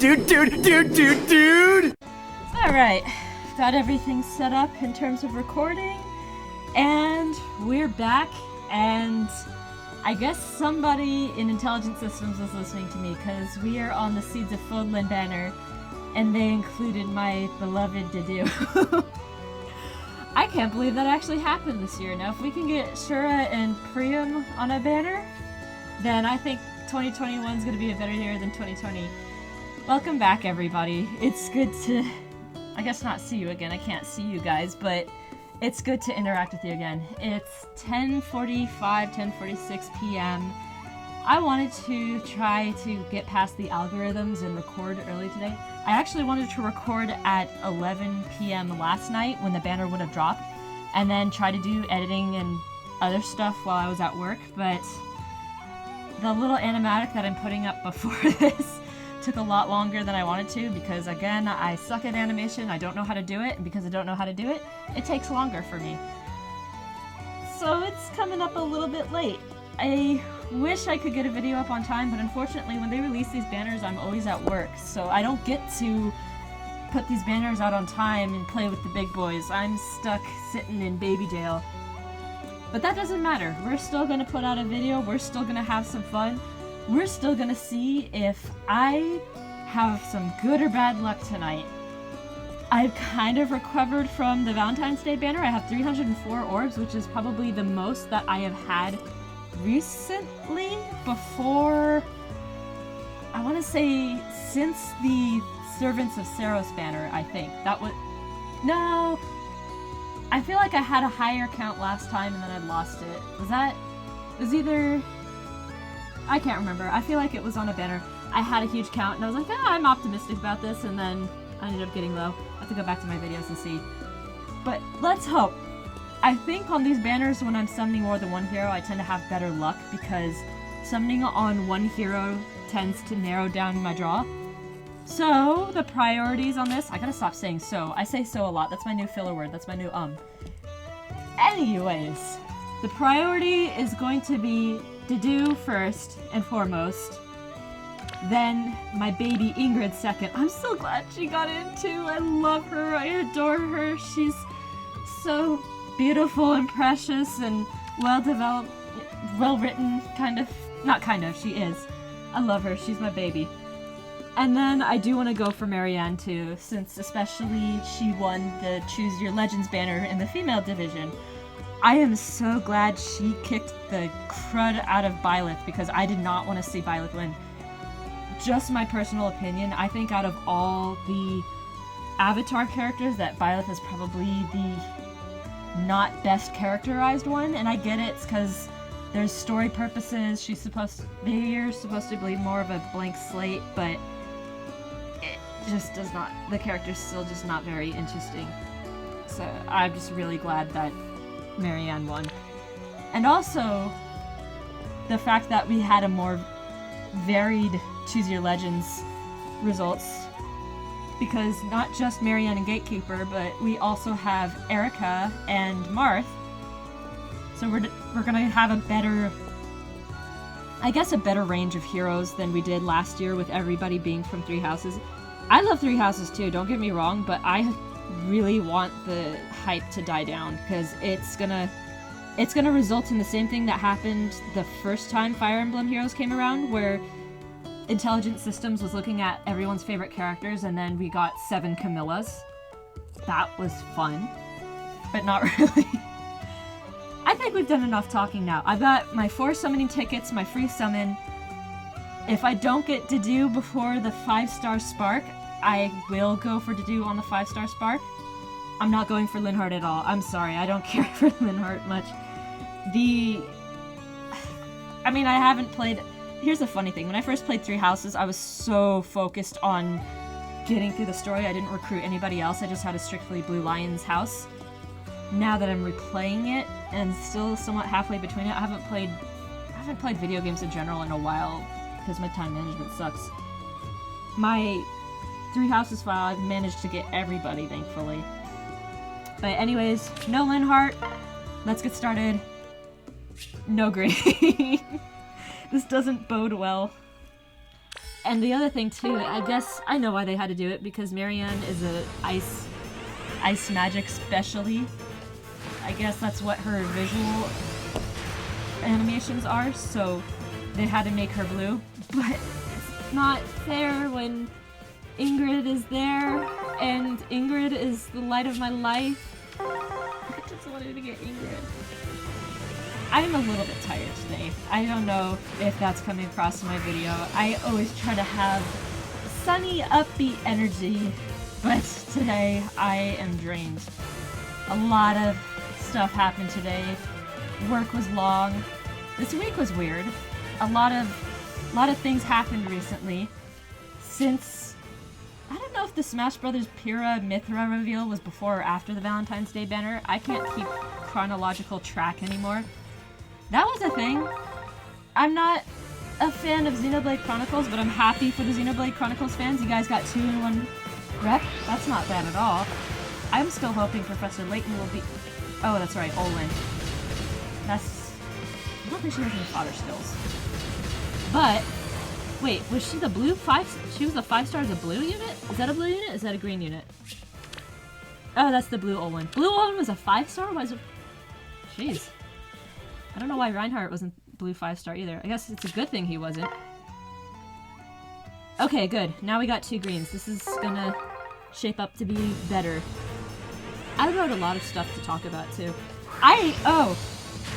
dude. Alright, got everything set up in terms of recording, and we're back, and I guess somebody in Intelligent Systems is listening to me, because we are on the Seeds of Fodlan banner, and they included my beloved Dedue. I can't believe that actually happened this year. Now, if we can get Shura and Priam on a banner, then I think 2021 is going to be a better year than 2020. Welcome back, everybody. It's good to, I guess not see you again. I can't see you guys, but it's good to interact with you again. It's 10:46 p.m. I wanted to try to get past the algorithms and record early today. I actually wanted to record at 11 p.m. last night when the banner would have dropped, and then try to do editing and other stuff while I was at work, but the little animatic that I'm putting up before this took a lot longer than I wanted to, because again, I suck at animation, I don't know how to do it, and because I don't know how to do it, it takes longer for me. So it's coming up a little bit late. I wish I could get a video up on time, but unfortunately when they release these banners, I'm always at work, so I don't get to put these banners out on time and play with the big boys. I'm stuck sitting in baby jail. But that doesn't matter. We're still gonna put out a video, we're still gonna have some fun. We're still gonna see if I have some good or bad luck tonight. I've kind of recovered from the Valentine's Day banner. I have 304 orbs, which is probably the most that I have had recently, before, I want to say, since the Servants of Saros banner, I think. That was, no, I feel like I had a higher count last time and then I lost it. It was either, I can't remember. I feel like it was on a banner. I had a huge count and I was like, I'm optimistic about this, and then I ended up getting low. I have to go back to my videos and see. But let's hope. I think on these banners, when I'm summoning more than one hero, I tend to have better luck, because summoning on one hero tends to narrow down my draw. So, the priorities on this, I gotta stop saying so. I say so a lot. That's my new filler word. That's my new Anyways, the priority is going to be Dedue first and foremost. Then my baby Ingrid second. I'm so glad she got in too. I love her. I adore her. She's so beautiful and precious and well-developed, well-written, she is. I love her. She's my baby. And then I do want to go for Marianne too, since especially she won the Choose Your Legends banner in the female division. I am so glad she kicked the crud out of Byleth, because I did not want to see Byleth win. Just my personal opinion, I think out of all the Avatar characters, that Byleth is probably the not best characterized one, and I get it, it's because there's story purposes, they're supposed to be more of a blank slate, but it just does not, the character's still just not very interesting. So I'm just really glad that Marianne won. And also, the fact that we had a more varied Choose Your Legends results, because not just Marianne and Gatekeeper, but we also have Erica and Marth. So we're gonna have a better range of heroes than we did last year, with everybody being from 3 houses. I love 3 houses too, don't get me wrong, but I really want the hype to die down, because it's gonna result in the same thing that happened the first time Fire Emblem Heroes came around, where Intelligent Systems was looking at everyone's favorite characters, and then we got 7 Camillas. That was fun, but not really. I think we've done enough talking now. I've got my 4 summoning tickets, my free summon. If I don't get Dedue before the 5-star Spark, I will go for Dedue on the 5-star Spark. I'm not going for Linhardt at all. I'm sorry, I don't care for Linhardt much. I haven't played... Here's the funny thing, when I first played 3 houses, I was so focused on getting through the story, I didn't recruit anybody else, I just had a strictly Blue Lions house. Now that I'm replaying it, and still somewhat halfway between it, I haven't played video games in general in a while, because my time management sucks. My 3 houses file, I've managed to get everybody, thankfully. But anyways, no Linhardt, let's get started. No green. This doesn't bode well. And the other thing too, I guess I know why they had to do it, because Marianne is a ice magic specialty. I guess that's what her visual animations are, so they had to make her blue. But it's not fair when Ingrid is there, and Ingrid is the light of my life. I just wanted to get Ingrid. I'm a little bit tired today. I don't know if that's coming across in my video. I always try to have sunny, upbeat energy, but today I am drained. A lot of stuff happened today. Work was long. This week was weird. A lot of things happened recently. Since I don't know if the Smash Brothers Pyrrha Mithra reveal was before or after the Valentine's Day banner. I can't keep chronological track anymore. That was a thing. I'm not a fan of Xenoblade Chronicles, but I'm happy for the Xenoblade Chronicles fans. You guys got 2 in 1 rep. That's not bad at all. I'm still hoping Professor Layton will be... Oh, that's right, Olin. I don't think she has any fodder skills. But, wait, was she the blue 5? She was the 5-star as a blue unit? Is that a blue unit? Is that a green unit? Oh, that's the blue Olin. Blue Olin was a 5-star? Why is it... Jeez. I don't know why Reinhardt wasn't blue 5-star either. I guess it's a good thing he wasn't. Okay, good. Now we got 2 greens. This is gonna shape up to be better. I wrote a lot of stuff to talk about too. I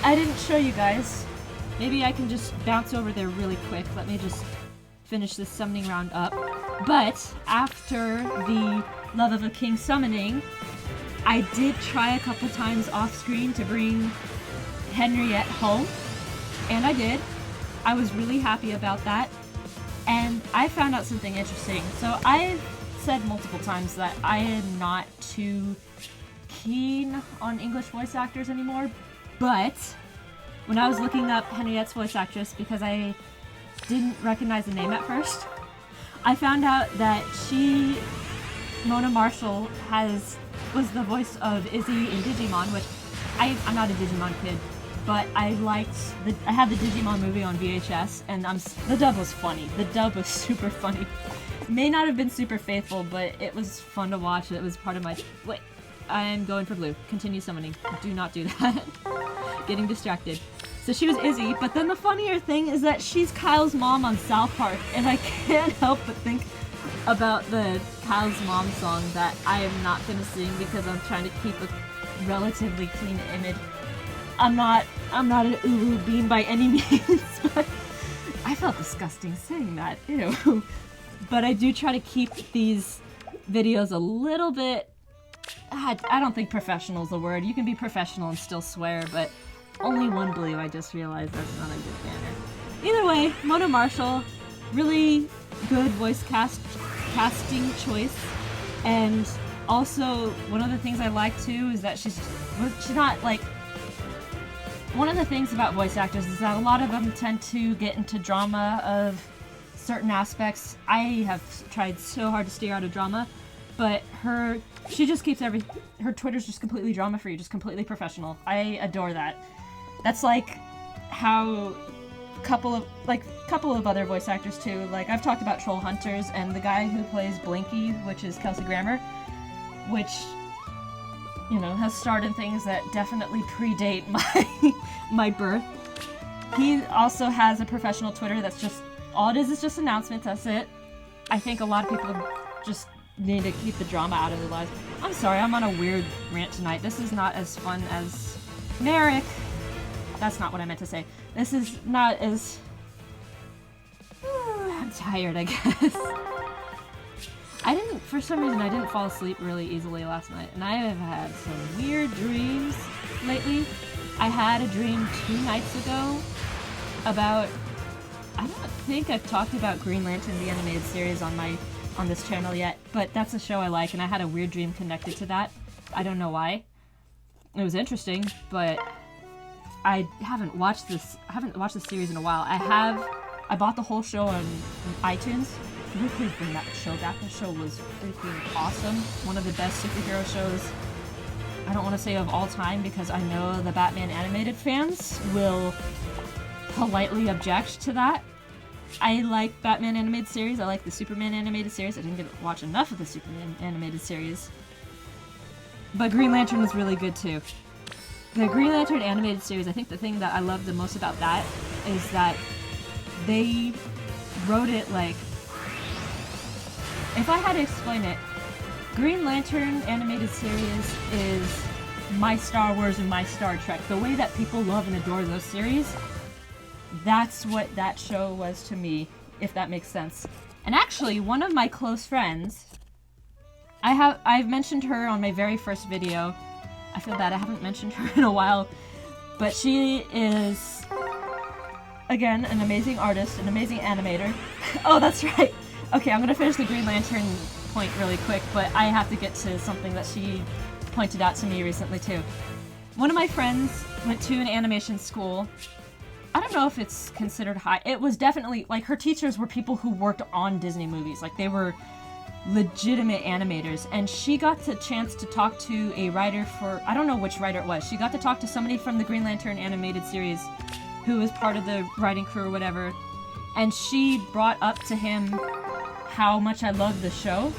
didn't show you guys. Maybe I can just bounce over there really quick. Let me just finish this summoning round up. But after the Love of a King summoning, I did try a couple times off screen to bring Henriette home, and I did. I was really happy about that, and I found out something interesting. So I've said multiple times that I am not too keen on English voice actors anymore, but when I was looking up Henriette's voice actress, because I didn't recognize the name at first, I found out that Mona Marshall, was the voice of Izzy in Digimon, which I'm not a Digimon kid, but I had the Digimon movie on VHS, and the dub was funny. The dub was super funny. May not have been super faithful, but it was fun to watch. It was part of my... Wait, I'm going for blue. Continue summoning. Do not do that. Getting distracted. So she was Izzy, but then the funnier thing is that she's Kyle's mom on South Park, and I can't help but think about the Kyle's mom song that I am not going to sing because I'm trying to keep a relatively clean image. I'm not an Ulu bean by any means, but I felt disgusting saying that. Ew. But I do try to keep these videos a little bit... I don't think professional is the word. You can be professional and still swear, but only 1 blue. I just realized that's not a good banner. Either way, Mona Marshall, really good voice casting choice, and also one of the things I like too is that she's not like... One of the things about voice actors is that a lot of them tend to get into drama of certain aspects. I have tried so hard to steer out of drama, but she just keeps her Twitter's just completely drama-free, just completely professional. I adore that. That's like how a couple of other voice actors too. Like I've talked about Troll Hunters and the guy who plays Blinky, which is Kelsey Grammer, which, you know, has starred in things that definitely predate my birth. He also has a professional Twitter that's just, all it is just announcements, that's it. I think a lot of people just need to keep the drama out of their lives. I'm sorry, I'm on a weird rant tonight. This is not as fun as Merrick. That's not what I meant to say. This is not as... I'm tired, I guess. For some reason, I didn't fall asleep really easily last night, and I have had some weird dreams lately. I had a dream 2 nights ago about... I don't think I've talked about Green Lantern, the animated series, on this channel yet, but that's a show I like, and I had a weird dream connected to that. I don't know why. It was interesting, but I haven't watched this series in a while. I bought the whole show on iTunes. Please bring that show back. The show was freaking awesome. One of the best superhero shows, I don't want to say of all time, because I know the Batman animated fans will politely object to that. I like Batman animated series. I like the Superman animated series. I didn't get to watch enough of the Superman animated series. But Green Lantern was really good too. The Green Lantern animated series, I think the thing that I love the most about that is that they wrote it like... If I had to explain it, Green Lantern animated series is my Star Wars and my Star Trek. The way that people love and adore those series, that's what that show was to me, if that makes sense. And actually, one of my close friends, I've mentioned her on my very first video. I feel bad I haven't mentioned her in a while, but she is, again, an amazing artist, an amazing animator. Oh, that's right. Okay, I'm gonna finish the Green Lantern point really quick, but I have to get to something that she pointed out to me recently too. One of my friends went to an animation school. I don't know if it's considered high. It was definitely, like, her teachers were people who worked on Disney movies. Like, they were legitimate animators, and she got the chance to talk to a writer for, I don't know which writer it was. She got to talk to somebody from the Green Lantern animated series who was part of the writing crew or whatever, and she brought up to him how much I loved the show,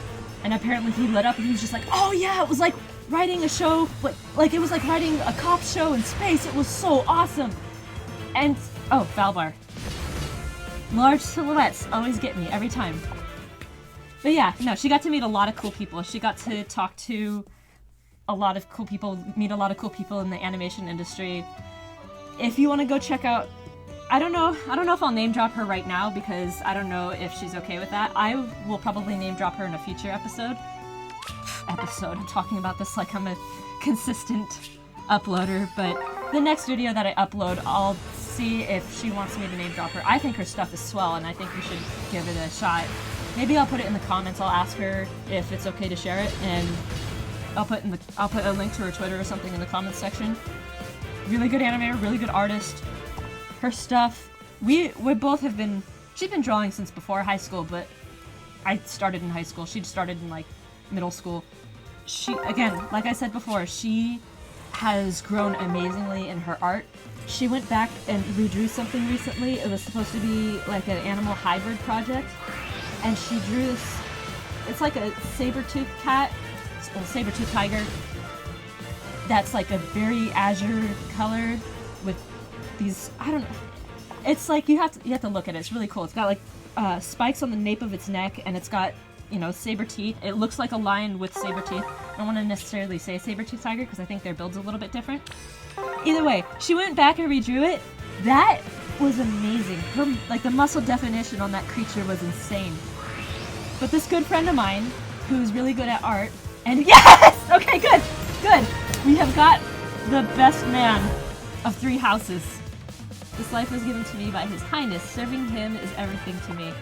and apparently he lit up and he was just like, oh yeah, it was like writing a show, like it was like writing a cop show in space. It was so awesome. And, oh, foul bar. Large silhouettes always get me, every time. But yeah, no, she got to meet a lot of cool people. She got to talk to a lot of cool people, meet a lot of cool people in the animation industry. If you want to go check out, I don't know if I'll name drop her right now because I don't know if she's okay with that. I will probably name drop her in a future episode. I'm talking about this like I'm a consistent uploader, but the next video that I upload, I'll see if she wants me to name drop her. I think her stuff is swell, and I think we should give it a shot. Maybe I'll put it in the comments. I'll ask her if it's okay to share it, and I'll put a link to her Twitter or something in the comments section. Really good animator, really good artist. Her stuff, we both have been. She's been drawing since before high school, but I started in high school. She started in like middle school. She, again, like I said before, she has grown amazingly in her art. She went back and redrew something recently. It was supposed to be like an animal hybrid project, and she drew this, it's like a saber-toothed cat, a saber-toothed tiger, that's like a very azure color with these, I don't know, it's like, you have to look at it. It's really cool. It's got like spikes on the nape of its neck, and it's got, you know, saber teeth. It looks like a lion with saber teeth. I don't want to necessarily say saber-toothed tiger because I think their build's a little bit different. Either way, she went back and redrew it. That was amazing. Her, like, the muscle definition on that creature was insane. But this good friend of mine, who's really good at art, and yes! Okay, good! Good! We have got the best man of 3 houses. This life was given to me by His Highness. Serving him is everything to me.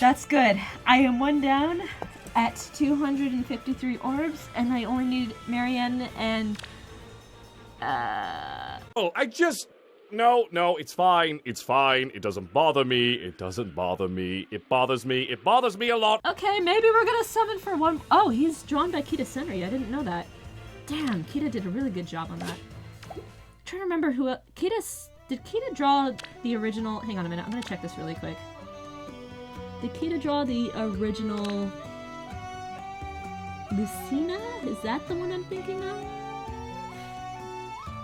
That's good. I am 1 down at 253 orbs, and I only need Marianne and... Oh, No, it's fine. It's fine. It doesn't bother me. It doesn't bother me. It bothers me. It bothers me a lot. Okay, maybe we're gonna summon for one... Oh, he's drawn by Kita Senri. I didn't know that. Damn, Kita did a really good job on that. I'm trying to remember who... Did Kita draw the original... Hang on a minute. I'm gonna check this really quick. Did Kita draw the original... Lucina? Is that the one I'm thinking of?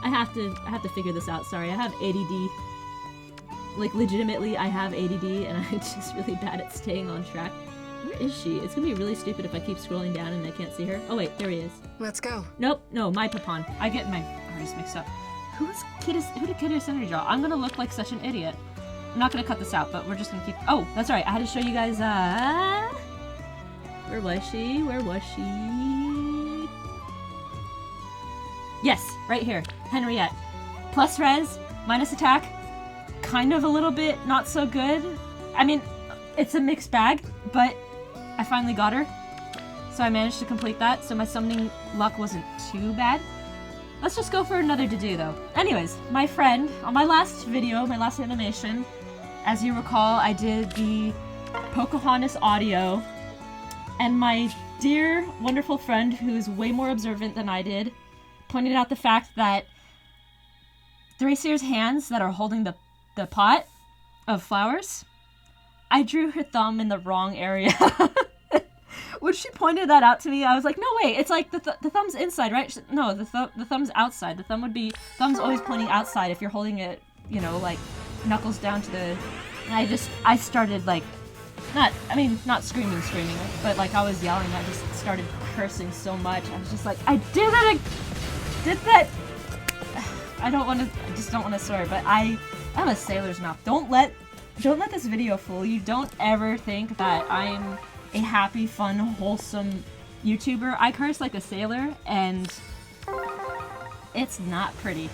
I have to figure this out. Sorry, I have ADD. Like, legitimately, I have ADD, and I'm just really bad at staying on track. Where is she? It's gonna be really stupid if I keep scrolling down and I can't see her. Oh wait, there he is. Let's go. Nope, no, my Papon. I get my artists mixed up. Who did Kita Senri draw? I'm gonna look like such an idiot. I'm not gonna cut this out, but we're just gonna keep... Oh, that's right, I had to show you guys, Where was she? Where was she? Yes, right here. Henriette. Plus res, minus attack. Kind of a little bit not so good. I mean, it's a mixed bag, but I finally got her. So I managed to complete that, so my summoning luck wasn't too bad. Let's just go for another Dedue, though. Anyways, my friend, on my last video, my last animation, as you recall, I did the Pocahontas audio, and my dear, wonderful friend, who's way more observant than I did, pointed out the fact that Thrasier's hands that are holding the pot of flowers, I drew her thumb in the wrong area. When she pointed that out to me, I was like, no, wait, it's like the thumb's inside, right? No, the thumb's outside. The thumb's always pointing outside if you're holding it, you know, like knuckles down to the... And I started like, not screaming, but like I was yelling. I just started cursing so much. I was just like, I did that. I just don't want to swear, but I'm a sailor's mouth. Don't let this video fool you. Don't ever think that I'm a happy, fun, wholesome YouTuber. I curse like a sailor, and it's not pretty.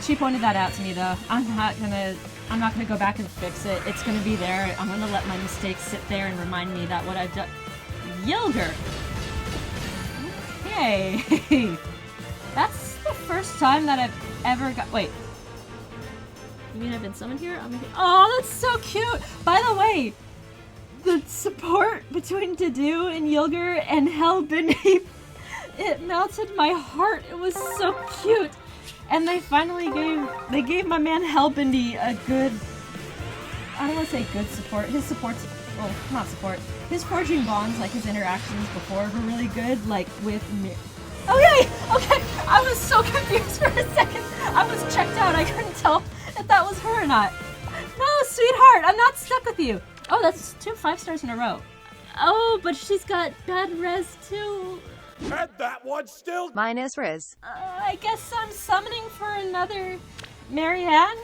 She pointed that out to me, though. I'm not gonna go back and fix it. It's gonna be there. I'm gonna let my mistakes sit there and remind me that what I've done. Yilger. Okay. That's the first time that I've ever got. Wait. You mean I've been summoned here? Oh, that's so cute. By the way, the support between Dedue and Yilger and Hellbindy, it melted my heart. It was so cute. And they finally gave my man Hellbindy a good, I don't want to say good support. His support's, well, not support. His forging bonds, like his interactions before, were really good, like with me. Oh yay! Okay, I was so confused for a second. I was checked out. I couldn't tell if that was her or not. No, sweetheart, I'm not stuck with you. Oh, that's 2 5 stars in a row. Oh, but she's got bad res too. And that one still. Mine is Riz. I guess I'm summoning for another Marianne.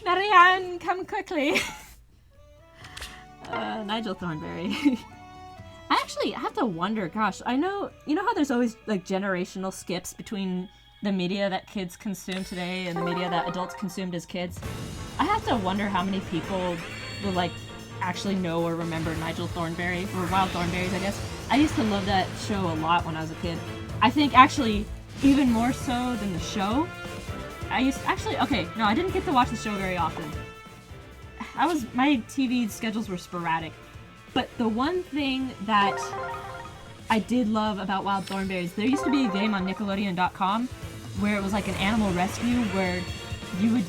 Marianne, come quickly. Nigel Thornberry. I actually have to wonder, gosh, you know how there's always like generational skips between the media that kids consume today and the media that adults consumed as kids? I have to wonder how many people will like actually know or remember Nigel Thornberry, or Wild Thornberries, I guess. I used to love that show a lot when I was a kid. I think actually even more so than the show. I didn't get to watch the show very often. My TV schedules were sporadic. But the one thing that I did love about Wild Thornberries, there used to be a game on Nickelodeon.com where it was like an animal rescue where you would,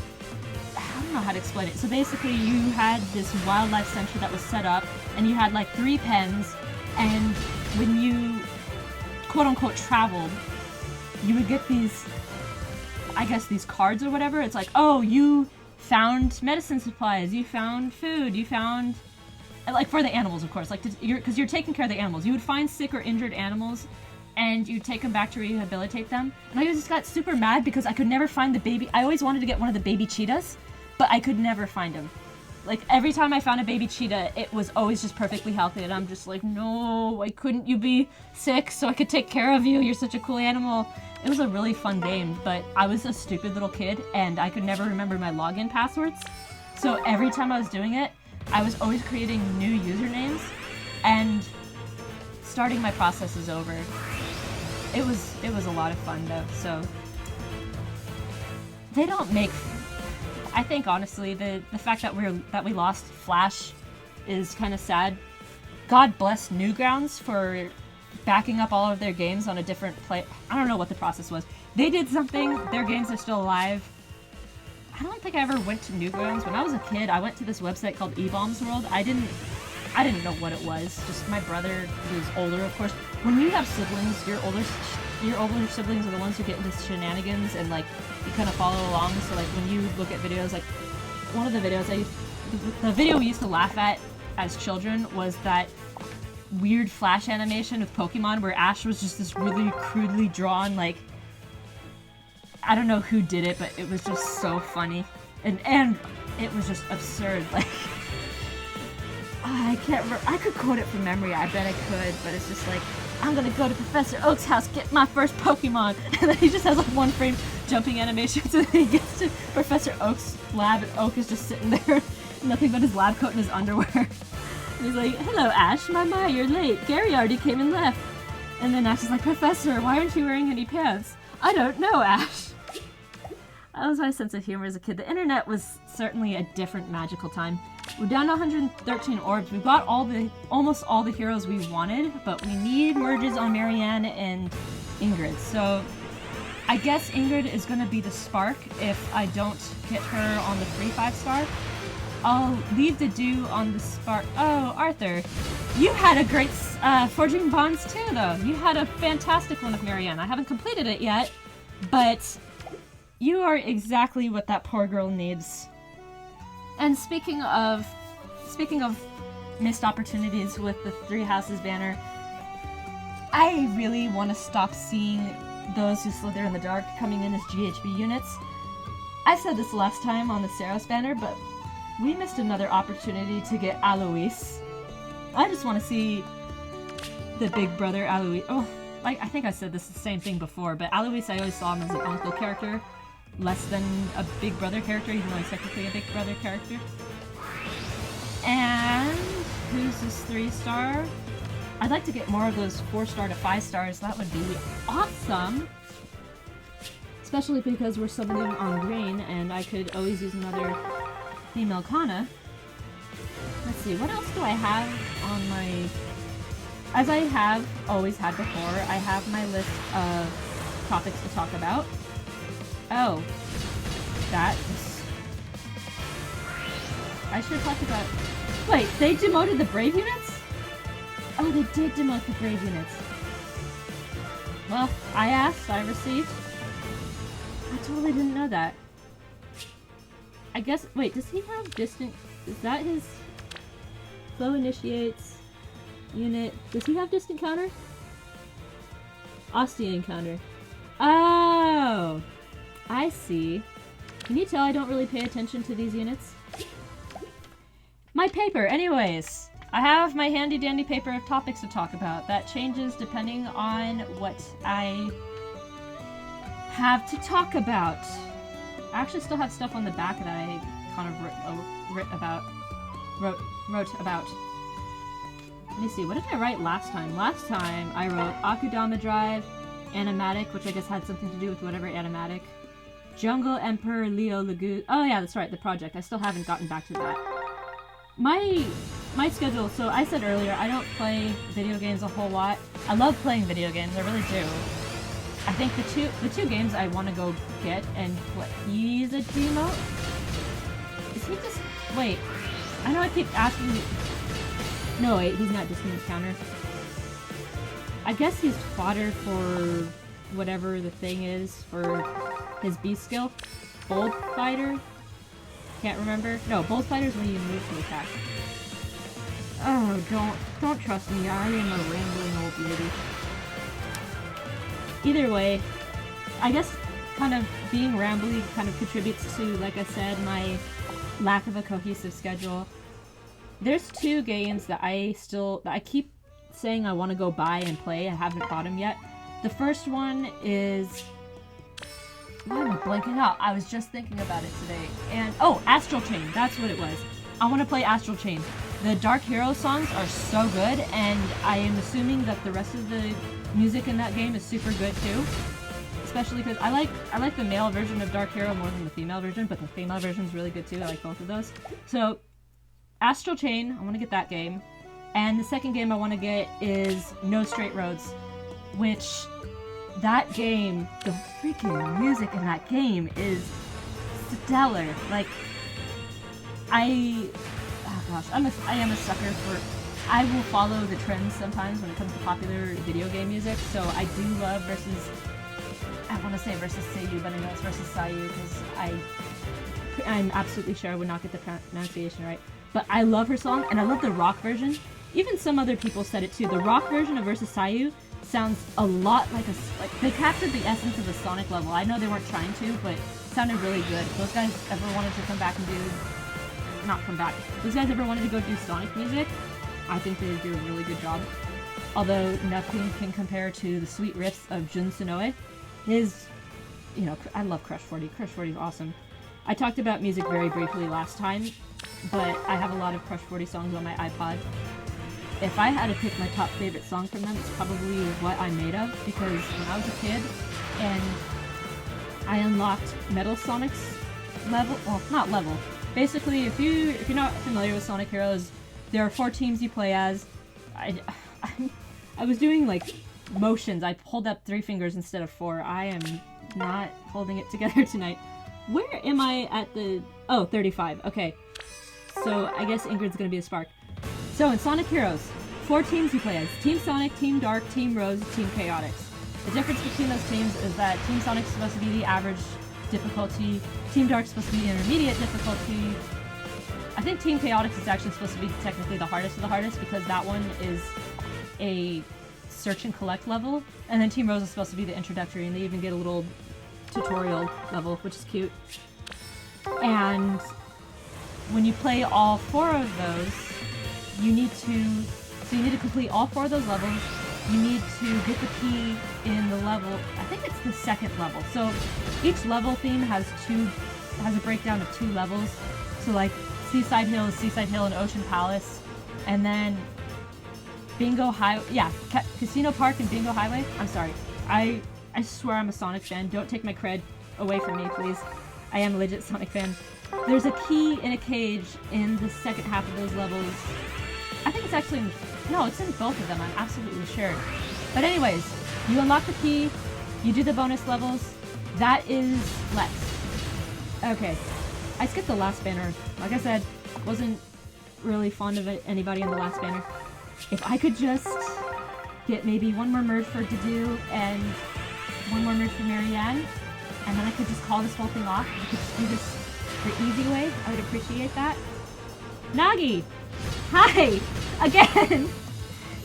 I don't know how to explain it. So basically you had this wildlife center that was set up and you had like 3 pens, and when you quote unquote traveled, you would get these, I guess these cards or whatever. It's like, oh, you found medicine supplies, you found food, you found, like for the animals of course, like because you're taking care of the animals. You would find sick or injured animals and you take them back to rehabilitate them. And I just got super mad because I could never find the baby. I always wanted to get one of the baby cheetahs, but I could never find him. Like every time I found a baby cheetah, it was always just perfectly healthy, and I'm just like, no, why couldn't you be sick so I could take care of you? You're such a cool animal. It was a really fun game, but I was a stupid little kid and I could never remember my login passwords. So every time I was doing it, I was always creating new usernames and starting my processes over. It was a lot of fun though. So they don't make, I think honestly the fact that we lost Flash is kind of sad. God bless Newgrounds for backing up all of their games on a different play. I don't know what the process was. They did something, their games are still alive. I don't think I ever went to Newgrounds. When I was a kid, I went to this website called eBombs World. I didn't know what it was. Just my brother, who's older, of course. When you have siblings, your older siblings are the ones who get into shenanigans and like you kind of follow along. So like when you look at videos, like one of the videos the video we used to laugh at as children was that weird Flash animation with Pokemon where Ash was just this really crudely drawn, like, I don't know who did it, but it was just so funny. And it was just absurd. Like, I can't remember. I could quote it from memory. I bet I could, but it's just like, I'm gonna go to Professor Oak's house, get my first Pokemon. And then he just has like one frame jumping animation, so then he gets to Professor Oak's lab, and Oak is just sitting there, nothing but his lab coat and his underwear. And he's like, hello, Ash. My, you're late. Gary already came and left. And then Ash is like, Professor, why aren't you wearing any pants? I don't know, Ash. That was my sense of humor as a kid. The internet was certainly a different magical time. We're down to 113 orbs. We got almost all the heroes we wanted, but we need merges on Marianne and Ingrid. So I guess Ingrid is gonna be the spark if I don't get her on the free 5-star. I'll leave Dedue on the spark. Oh, Arthur, you had a great Forging Bonds too, though. You had a fantastic one with Marianne. I haven't completed it yet, but you are exactly what that poor girl needs. And speaking of missed opportunities with the Three Houses banner, I really want to stop seeing those who slither in the dark coming in as GHB units. I said this last time on the Saros banner, but we missed another opportunity to get Alois. I just want to see the big brother Alois. Oh, like I think I said this the same thing before, but Alois, I always saw him as an uncle character, less than a big brother character, even though he's technically a big brother character. And who's this 3-star? I'd like to get more of those 4-star to 5-stars. That would be awesome. Especially because we're summoning on green, and I could always use another female Kana. Let's see, what else do I have on my... As I have always had before, I have my list of topics to talk about. Oh. That is... I should have talked about... Wait, they demoted the Brave units? Oh, they did demote the Brave units. Well, I asked, I received. I totally didn't know that. I guess, wait, does he have distant, is that his flow initiates unit? Does he have distant counter? Ostian counter. Oh, I see. Can you tell I don't really pay attention to these units? My paper, anyways. I have my handy dandy paper of topics to talk about. That changes depending on what I have to talk about. I actually still have stuff on the back that I kind of wrote about. Let me see, what did I write last time? Last time I wrote Akudama Drive, Animatic, which I guess had something to do with whatever Animatic. Jungle Emperor Leo Lagoon. Oh yeah, that's right, the project. I still haven't gotten back to that. My schedule, so I said earlier, I don't play video games a whole lot. I love playing video games, I really do. I think the two games I want to go get, and what, he's a demo? Is he just, wait, I know I keep asking you, no wait, he's not just in the counter. I guess he's fodder for whatever the thing is for his beast skill. Bold Fighter? Can't remember. No, Bold Fighter is when you move to attack. Oh, don't trust me, I am a rambling old lady. Either way, I guess kind of being rambly kind of contributes to, like I said, my lack of a cohesive schedule. There's 2 games that I keep saying I want to go buy and play. I haven't bought them yet. The first one is... Why am I blanking out? I was just thinking about it today. And, oh, Astral Chain. That's what it was. I want to play Astral Chain. The Dark Hero songs are so good, and I am assuming that the rest of the music in that game is super good too. Especially because I like the male version of Dark Hero more than the female version, but the female version is really good too. I like both of those. So, Astral Chain, I want to get that game. And the second game I want to get is No Straight Roads, which, that game, the freaking music in that game is stellar. Like, oh gosh, I am a sucker for, I will follow the trends sometimes when it comes to popular video game music, so I do love I want to say versus Seiyu, but I know it's versus Sayu, because I'm absolutely sure I would not get the pronunciation right. But I love her song, and I love the rock version. Even some other people said it too. The rock version of Versus Sayu sounds a lot like they captured the essence of a Sonic level. I know they weren't trying to, but it sounded really good. If those guys ever wanted to come back and those guys ever wanted to go do Sonic music, I think they would do a really good job. Although nothing can compare to the sweet riffs of Jun Sonoe. I love Crush 40. Crush 40 is awesome. I talked about music very briefly last time, but I have a lot of Crush 40 songs on my iPod. If I had to pick my top favorite song from them, it's probably What I'm Made Of, because when I was a kid and I unlocked Metal Sonic's level, well, not level. Basically, if you're not familiar with Sonic Heroes, there are 4 teams you play as. I was doing like motions. I pulled up 3 fingers instead of 4. I am not holding it together tonight. Where am I at the... Oh, 35. Okay. So I guess Ingrid's gonna be a spark. So in Sonic Heroes, 4 teams you play as. Team Sonic, Team Dark, Team Rose, Team Chaotix. The difference between those teams is that Team Sonic's supposed to be the average difficulty, Team Dark's supposed to be the intermediate difficulty. I think Team Chaotix is actually supposed to be technically the hardest of the hardest because that one is a search and collect level. And then Team Rose is supposed to be the introductory, and they even get a little tutorial level, which is cute. And when you play all 4 of those, you need to complete all 4 of those levels. You need to get the key in the level, I think it's the 2nd level. So each level theme has a breakdown of 2 levels. So like Seaside Hill is Seaside Hill and Ocean Palace. And then Bingo Highway, yeah, Casino Park and Bingo Highway. I'm sorry. I swear I'm a Sonic fan. Don't take my cred away from me, please. I am a legit Sonic fan. There's a key in a cage in the 2nd half of those levels. I think it's actually no, it's in both of them, I'm absolutely sure. But anyways, you unlock the key, you do the bonus levels. That is Lex. Okay, I skipped the last banner. Like I said, wasn't really fond of anybody in the last banner. If I could just get maybe one more merge for Dedue and one more merge for Marianne, and then I could just call this whole thing off. I could just do this the easy way. I would appreciate that. Nagi! Hi! Again!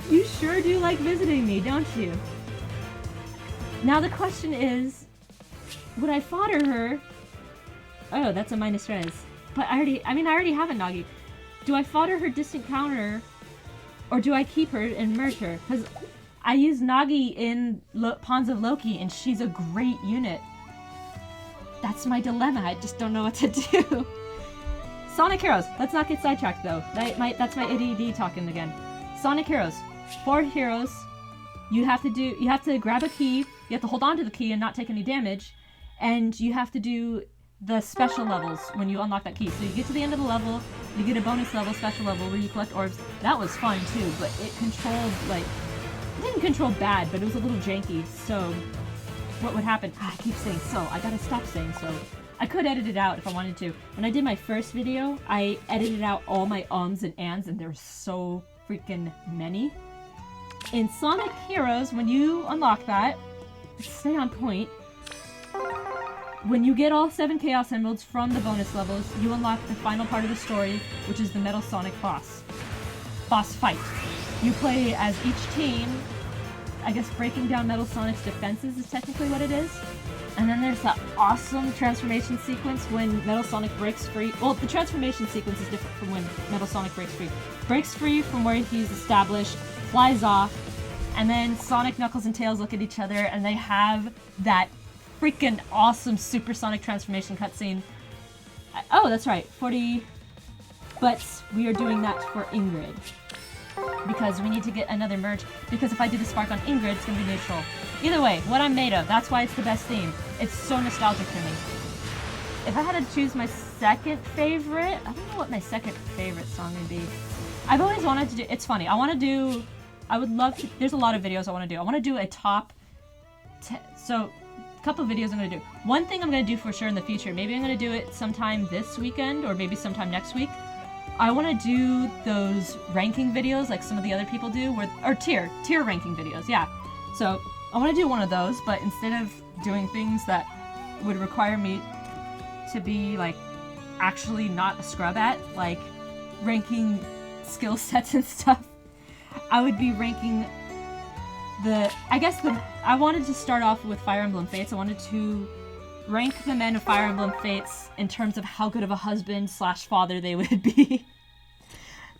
You sure do like visiting me, don't you? Now the question is, would I fodder her? Oh, that's a minus res. But I already have a Nagi. Do I fodder her distant counter, or do I keep her and merge her? Because I use Nagi in Pawns of Loki, and she's a great unit. That's my dilemma. I just don't know what to do. Sonic Heroes. Let's not get sidetracked though. That's my ADD talking again. Sonic Heroes. 4 heroes. You have to grab a key. You have to hold on to the key and not take any damage. And you have to do the special levels when you unlock that key. So you get to the end of the level, you get a bonus level, special level, where you collect orbs. That was fun too, but it controlled, like, it didn't control bad, but it was a little janky. So what would happen? I keep saying so. I gotta stop saying so. I could edit it out if I wanted to. When I did my first video, I edited out all my ums and ands, and there's so freaking many. In Sonic Heroes, when you unlock that, stay on point. When you get all 7 Chaos Emeralds from the bonus levels, you unlock the final part of the story, which is the Metal Sonic boss fight. You play as each team. I guess breaking down Metal Sonic's defenses is technically what it is. And then there's that awesome transformation sequence when Metal Sonic breaks free. Well, the transformation sequence is different from when Metal Sonic breaks free. Breaks free from where he's established, flies off, and then Sonic, Knuckles, and Tails look at each other, and they have that freaking awesome supersonic transformation cutscene. Oh, that's right, 40. But we are doing that for Ingrid. Because we need to get another merge, because if I do the spark on Ingrid, it's gonna be neutral. Either way, what I'm made of, that's why it's the best theme. It's so nostalgic to me. If I had to choose my second favorite, I don't know what my second favorite song would be. I've always wanted to do, it's funny, I would love to, there's a lot of videos I want to do. I want to do a top 10, so a couple of videos I'm going to do. One thing I'm going to do for sure in the future, maybe I'm going to do it sometime this weekend, or maybe sometime next week. I want to do those ranking videos like some of the other people do, or tier ranking videos, yeah. So I want to do one of those, but instead of doing things that would require me to be like actually not a scrub at, like ranking skill sets and stuff, I would be ranking I wanted to start off with Fire Emblem Fates. I wanted to rank the men of Fire Emblem Fates in terms of how good of a husband / father they would be.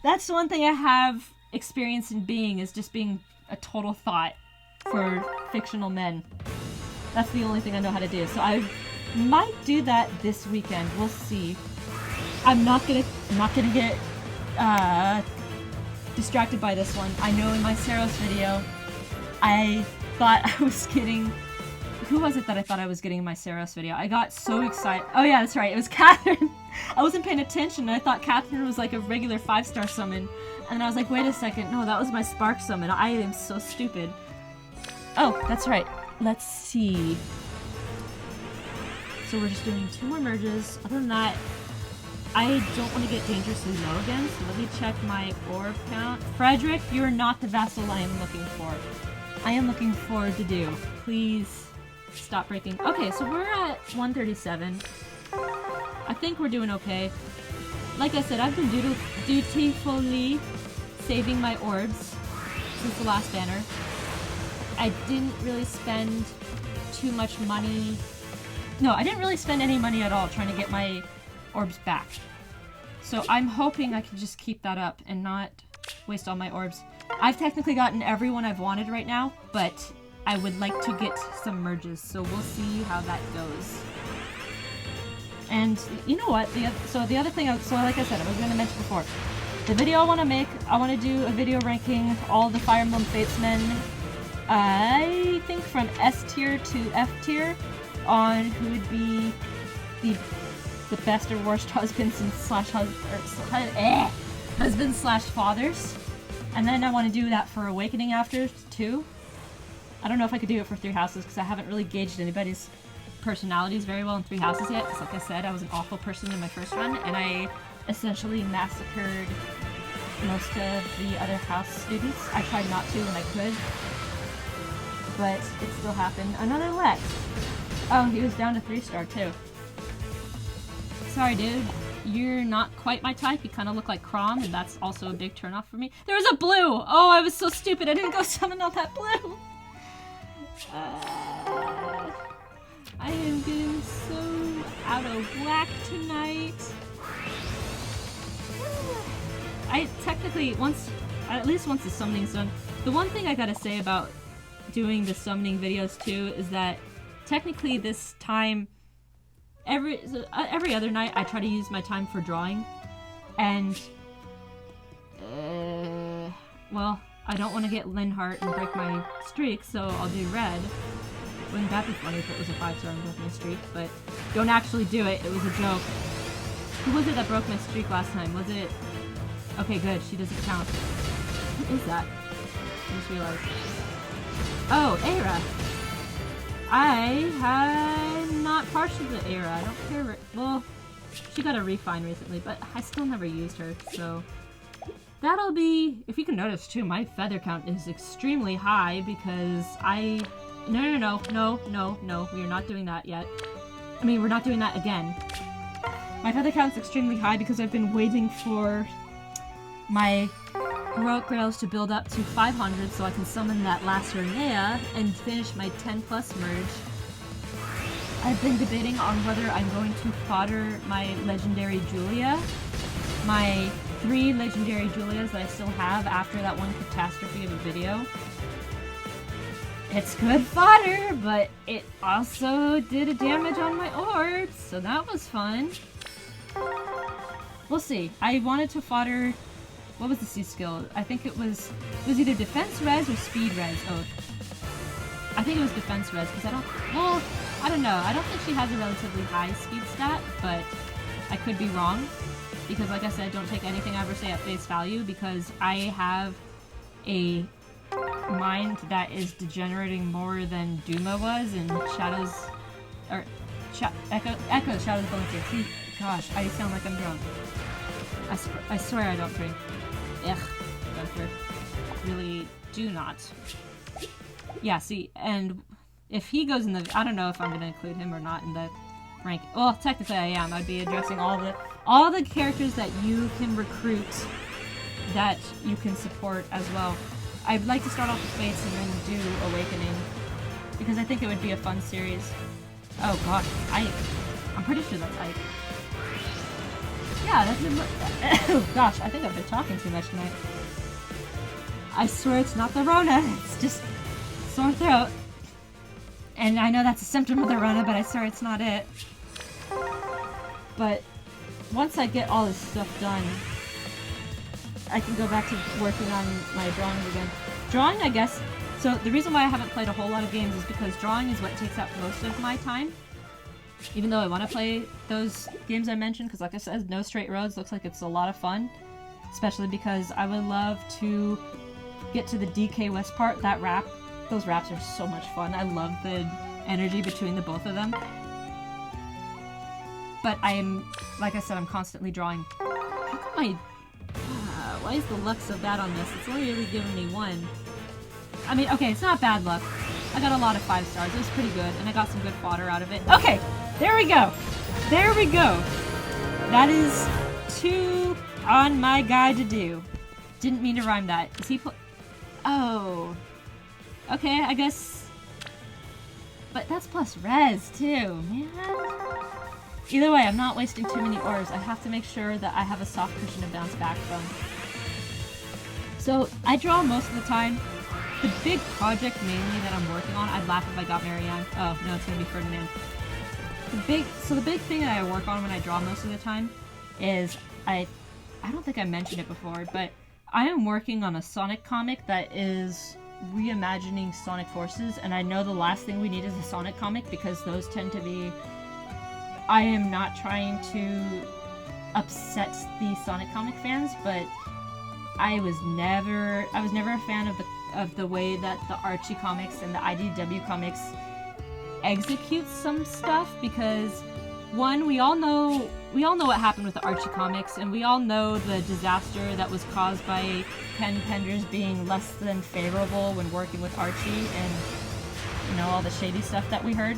That's the one thing I have experience in being, is just being a total thought for fictional men. That's the only thing I know how to do. So I might do that this weekend. We'll see. I'm not gonna get distracted by this one. I know in my Saros video, I thought I was getting... Who was it that I thought I was getting in my Saros video? I got so excited. Oh yeah, that's right. It was Catherine. I wasn't paying attention, and I thought Catherine was like a regular 5-star summon. And I was like, wait a second. No, that was my Spark summon. I am so stupid. Oh, that's right. Let's see. So we're just doing 2 more merges. Other than that, I don't want to get dangerously low again, so let me check my orb count. Frederick, you're not the vessel I am looking for. I am looking for Dedue. Please stop breaking. Okay, so we're at 137. I think we're doing okay. Like I said, I've been dutifully saving my orbs since the last banner. I didn't really spend too much money. No, I didn't really spend any money at all trying to get my orbs back. So I'm hoping I can just keep that up and not waste all my orbs. I've technically gotten everyone I've wanted right now, but I would like to get some merges, so we'll see how that goes. And you know what? So the other thing, so like I said, I was going to mention before, the video I want to make, I want to do a video ranking all the Fire Emblem Fatesmen, I think from S tier to F tier, on who would be the best or worst husbands and husbands slash fathers. And then I want to do that for Awakening after too. I don't know if I could do it for 3 houses because I haven't really gauged anybody's personalities very well in 3 houses yet. Because like I said, I was an awful person in my first run, and I essentially massacred most of the other house students. I tried not to when I could, but it still happened. Another Lex. Oh, he was down to 3-star too. Sorry, dude. You're not quite my type. You kind of look like Crom, and that's also a big turnoff for me. There was a blue! Oh, I was so stupid. I didn't go summon all that blue. I am getting so out of whack tonight. I technically, at least once the summoning's done, the one thing I gotta say about doing the summoning videos too is that technically this time, every other night I try to use my time for drawing, and well, I don't want to get Linhart and break my streak, so I'll do red. Wouldn't that be funny if it was a 5-star and broke my streak? But don't actually do it. It was a joke. Who was it that broke my streak last time? Was it? Okay, good. She doesn't count. Who is that? I just realized. Oh, Aira. I'm not partial to Aira. I don't care. Well, she got a refine recently, but I still never used her, so that'll be. If you can notice too, my feather count is extremely high because No, we are not doing that yet. I mean, we're not doing that again. My feather count's extremely high because I've been waiting for my heroic grails to build up to 500 so I can summon that last Renea and finish my 10+ merge. I've been debating on whether I'm going to fodder my legendary Julia. My 3 legendary Julias that I still have after that one catastrophe of a video. It's good fodder, but it also did a damage on my orbs, so that was fun. We'll see. I wanted to fodder. What was the C skill? I think it was either defense res or speed res. Oh, I think it was defense res because I don't know. I don't think she has a relatively high speed stat, but I could be wrong because, like I said, don't take anything I ever say at face value because I have a mind that is degenerating more than Duma was in Shadows, or Echo Shadows Volunteer. See, gosh, I sound like I'm drunk. I swear I don't drink. Ugh, Gunther. Really do not. Yeah, see, and if he goes in the, I don't know if I'm gonna include him or not in the rank. Well, technically I am. I'd be addressing all the characters that you can recruit that you can support as well. I'd like to start off with Fates and then do Awakening, because I think it would be a fun series. Oh gosh, I'm pretty sure that's Ike. Yeah, that's oh gosh, I think I've been talking too much tonight. I swear it's not the Rona, it's just sore throat. And I know that's a symptom of the Rona, but I swear it's not it. But once I get all this stuff done, I can go back to working on my drawing again. Drawing, I guess, so the reason why I haven't played a whole lot of games is because drawing is what takes up most of my time. Even though I want to play those games I mentioned, because like I said, No Straight Roads looks like it's a lot of fun. Especially because I would love to get to the DK West part. Those raps are so much fun. I love the energy between the both of them. but like I said, I'm constantly drawing. How come why is the luck so bad on this? It's only really giving me 1. I mean, okay, it's not bad luck. I got a lot of 5 stars. It was pretty good, and I got some good fodder out of it. Okay, there we go. There we go. That is 2 on my guy Dedue. Didn't mean to rhyme that. Is he Oh. Okay, I guess... But that's plus res, too, man. Either way, I'm not wasting too many ores. I have to make sure that I have a soft cushion to bounce back from. So, I draw most of the time. The big project mainly that I'm working on, I'd laugh if I got Marianne. Oh, no, it's gonna be Ferdinand. The big thing that I work on when I draw most of the time is, I don't think I mentioned it before, but I am working on a Sonic comic that is reimagining Sonic Forces, and I know the last thing we need is a Sonic comic because those tend to be... I am not trying to upset the Sonic comic fans, but I was never a fan of the way that the Archie comics and the IDW comics execute some stuff, because one, we all know what happened with the Archie comics, and we all know the disaster that was caused by pen penders being less than favorable when working with Archie, and you know, all the shady stuff that we heard.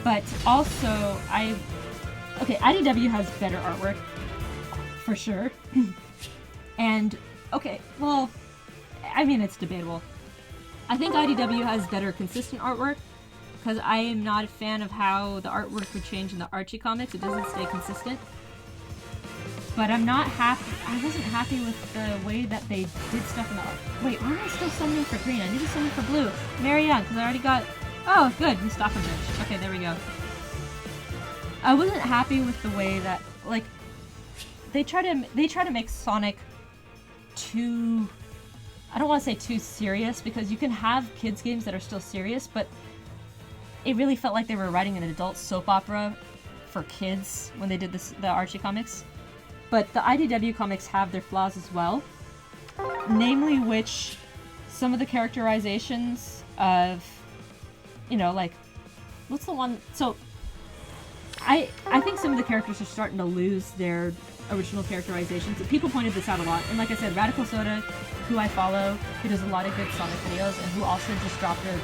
But also, IDW has better artwork, for sure. And, okay, well, I mean, it's debatable. I think IDW has better consistent artwork, because I am not a fan of how the artwork would change in the Archie comics. It doesn't stay consistent. But I'm not happy. I wasn't happy with the way that they did stuff in the art. Wait, why am I still summoning for green? I need to summon for blue. Marianne, because I already got... Oh, good. We stop a bitch. Okay, there we go. I wasn't happy with the way that, like, they try to make Sonic too... I don't want to say too serious, because you can have kids games that are still serious, but it really felt like they were writing an adult soap opera for kids when they did the Archie comics. But the IDW comics have their flaws as well, namely which some of the characterizations of, you know, like, what's the one? So I think some of the characters are starting to lose their original characterizations. People pointed this out a lot, and like I said, Radical Soda, who I follow, who does a lot of good Sonic videos, and who also just dropped a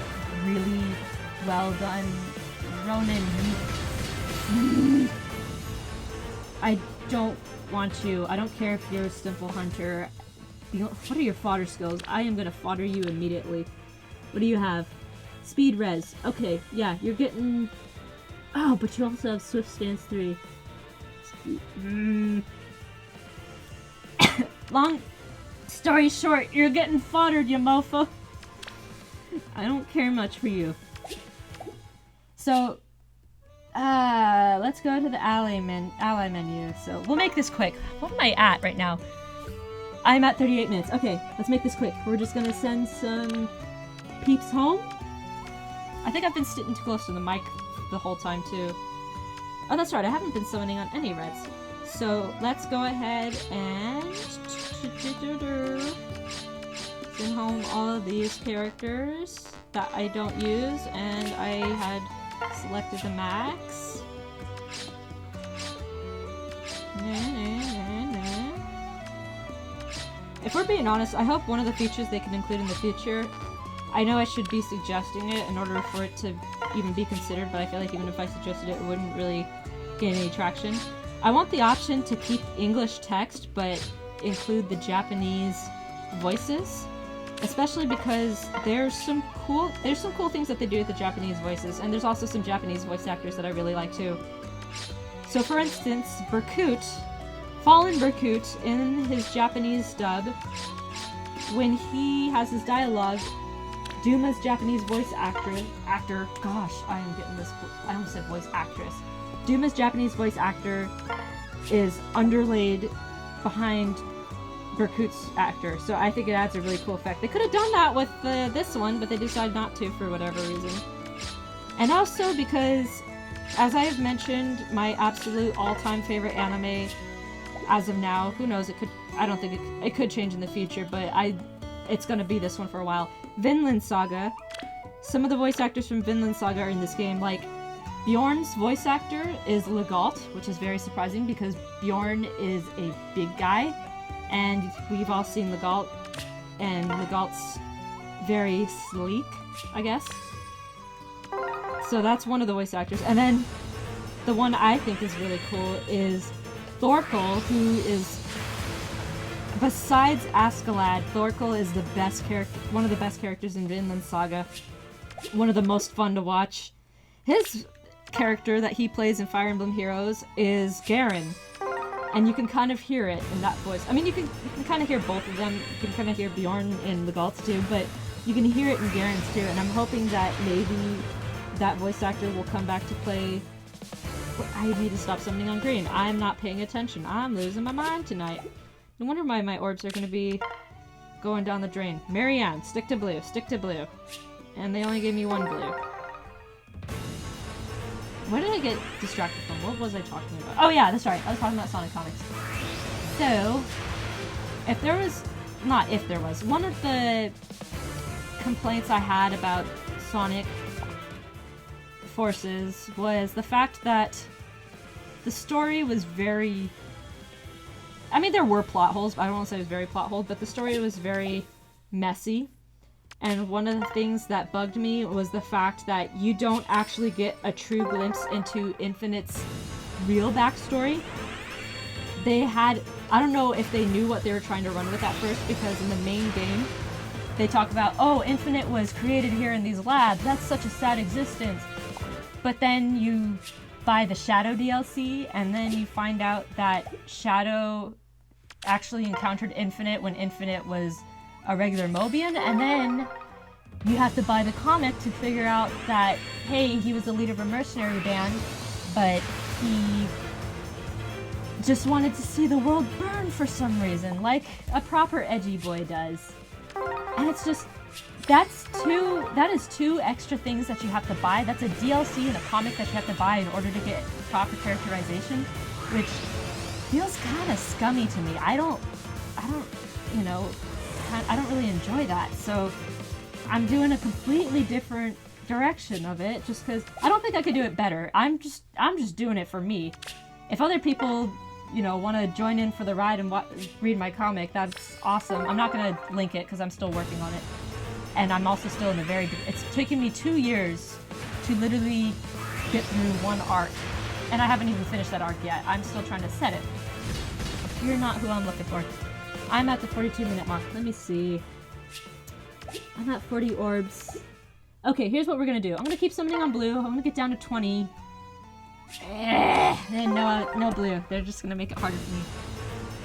really well done Ronin. I don't want you. I don't care if you're a simple hunter. What are your fodder skills? I am gonna fodder you immediately. What do you have? Speed res. Okay, yeah, you're getting... Oh, but you also have Swift Stance 3. Long story short, you're getting foddered, you mofo. I don't care much for you. So, let's go to the ally menu. So, we'll make this quick. What am I at right now? I'm at 38 minutes. Okay, let's make this quick. We're just gonna send some peeps home. I think I've been sitting too close to the mic the whole time, too. Oh, that's right, I haven't been summoning on any reds. So, let's go ahead and... send home all of these characters that I don't use, and I had selected the max. If we're being honest, I hope one of the features they can include in the future, I know I should be suggesting it in order for it to even be considered, but I feel like even if I suggested it, it wouldn't really gain any traction. I want the option to keep English text, but include the Japanese voices, especially because there's some cool things that they do with the Japanese voices, and there's also some Japanese voice actors that I really like too. So for instance, Berkut, Fallen Berkut, in his Japanese dub, when he has his dialogue, Duma's Japanese voice actor, gosh, I am getting this, I almost said voice actress. Duma's Japanese voice actor is underlaid behind Berkut's actor, so I think it adds a really cool effect. They could have done that with this one, but they decided not to for whatever reason. And also because, as I have mentioned, my absolute all-time favorite anime, as of now, who knows, I don't think it could change in the future, but it's gonna be this one for a while. Vinland Saga. Some of the voice actors from Vinland Saga are in this game, like Bjorn's voice actor is Legault, which is very surprising because Bjorn is a big guy, and we've all seen Legault, and Legault's very sleek, I guess. So that's one of the voice actors. And then the one I think is really cool is Thorkel, who is, besides Askeladd, Thorkel is the best character, one of the best characters in Vinland Saga. One of the most fun to watch. His character that he plays in Fire Emblem Heroes is Garen, and you can kind of hear it in that voice. I mean, you can kind of hear both of them. You can kind of hear Bjorn in Legault's too, but you can hear it in Garen's too. And I'm hoping that maybe that voice actor will come back to play. I need to stop summoning on green. I'm not paying attention. I'm losing my mind tonight. No wonder why my orbs are going to be going down the drain. Marianne, stick to blue, stick to blue. And they only gave me one blue. Where did I get distracted from? What was I talking about? Oh yeah, that's right. I was talking about Sonic Comics. So, one of the complaints I had about Sonic Forces was the fact that the story was very... I mean, there were plot holes, but I don't want to say it was very plot hole, but the story was very messy. And one of the things that bugged me was the fact that you don't actually get a true glimpse into Infinite's real backstory. I don't know if they knew what they were trying to run with at first, because in the main game, they talk about, oh, Infinite was created here in these labs, that's such a sad existence. But then you buy the Shadow DLC, and then you find out that Shadow actually encountered Infinite when Infinite was a regular Mobian, and then you have to buy the comic to figure out that, hey, he was the leader of a mercenary band, but he just wanted to see the world burn for some reason, like a proper edgy boy does. And it's just, that is two extra things that you have to buy. That's a DLC in a comic that you have to buy in order to get proper characterization, which feels kind of scummy to me. I don't really enjoy that, so I'm doing a completely different direction of it just because I don't think I could do it better. I'm just doing it for me. If other people, want to join in for the ride and read my comic, that's awesome. I'm not going to link it because I'm still working on it, and I'm also still in the it's taken me 2 years to literally get through one arc, and I haven't even finished that arc yet. I'm still trying to set it. You're not who I'm looking for. I'm at the 42-minute mark. Let me see. I'm at 40 orbs. Okay, here's what we're gonna do. I'm gonna keep summoning on blue. I'm gonna get down to 20. And no blue. They're just gonna make it harder for me.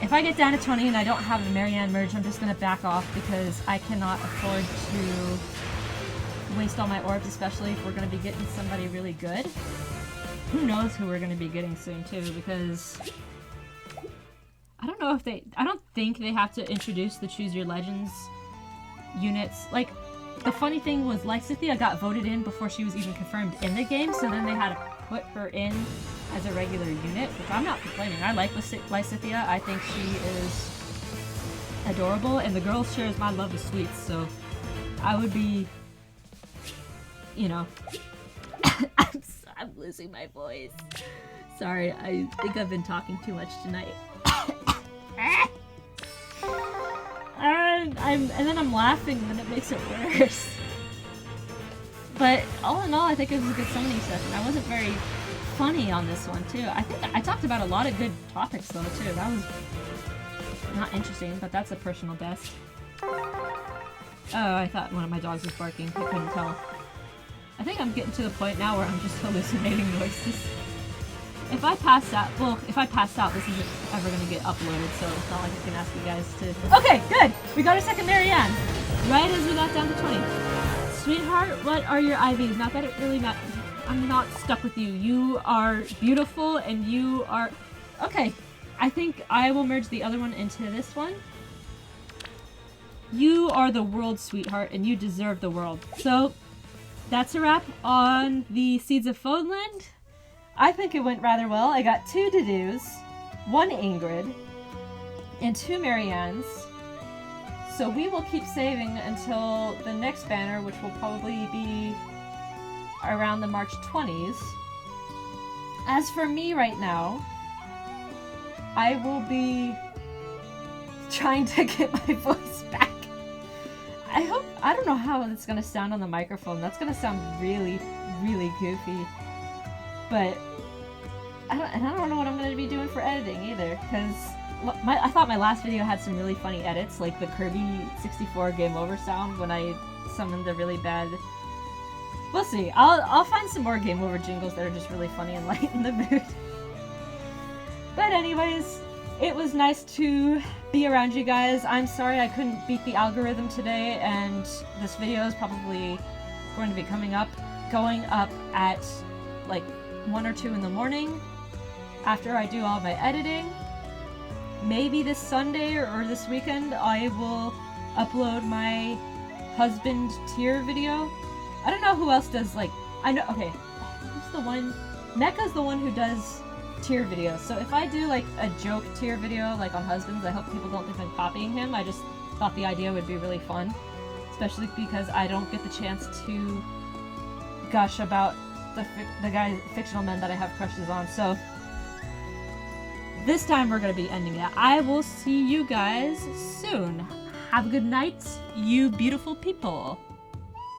If I get down to 20 and I don't have the Marianne merge, I'm just gonna back off because I cannot afford to waste all my orbs, especially if we're gonna be getting somebody really good. Who knows who we're gonna be getting soon too, because I don't think they have to introduce the Choose Your Legends units. Like, the funny thing was Lysithea got voted in before she was even confirmed in the game, so then they had to put her in as a regular unit, which I'm not complaining. I like Lysithea. I think she is adorable, and the girl shares my love of sweets, so I would be, I'm losing my voice. Sorry, I think I've been talking too much tonight. And then I'm laughing, and then it makes it worse. But all in all, I think it was a good summoning session. I wasn't very funny on this one, too. I think I talked about a lot of good topics, though, too. That was not interesting, but that's a personal best. Oh, I thought one of my dogs was barking. I couldn't tell. I think I'm getting to the point now where I'm just hallucinating voices. If I pass out, this isn't ever going to get uploaded, so it's not like I can ask you guys to... Okay, good! We got our second Marianne! Right as we got down to 20. Sweetheart, what are your IVs? Not that it really matters. I'm not stuck with you. You are beautiful, and you are... Okay, I think I will merge the other one into this one. You are the world, sweetheart, and you deserve the world. So, that's a wrap on the Seeds of Fodlan. I think it went rather well. I got 2 Dedues, 1 Ingrid, and 2 Mariannes. So we will keep saving until the next banner, which will probably be around the March 20s. As for me right now, I will be trying to get my voice back. I don't know how it's gonna sound on the microphone. That's gonna sound really, really goofy. But I don't know what I'm gonna be doing for editing either, because I thought my last video had some really funny edits, like the Kirby 64 game over sound when I summoned the really bad. We'll see. I'll find some more game over jingles that are just really funny and lighten the mood. But anyways, it was nice to be around you guys. I'm sorry I couldn't beat the algorithm today, and this video is probably going to be going up at like 1 or 2 in the morning after I do all my editing. Maybe this Sunday or this weekend I will upload my husband tier video. I don't know who else does, like, okay, who's the one? Mecha's the one who does tier videos. So if I do like a joke tier video like on husbands, I hope people don't think I'm copying him. I just thought the idea would be really fun, especially because I don't get the chance to gush about the fictional men that I have crushes on. So this time we're gonna be ending it. I will see you guys soon. Have a good night, you beautiful people.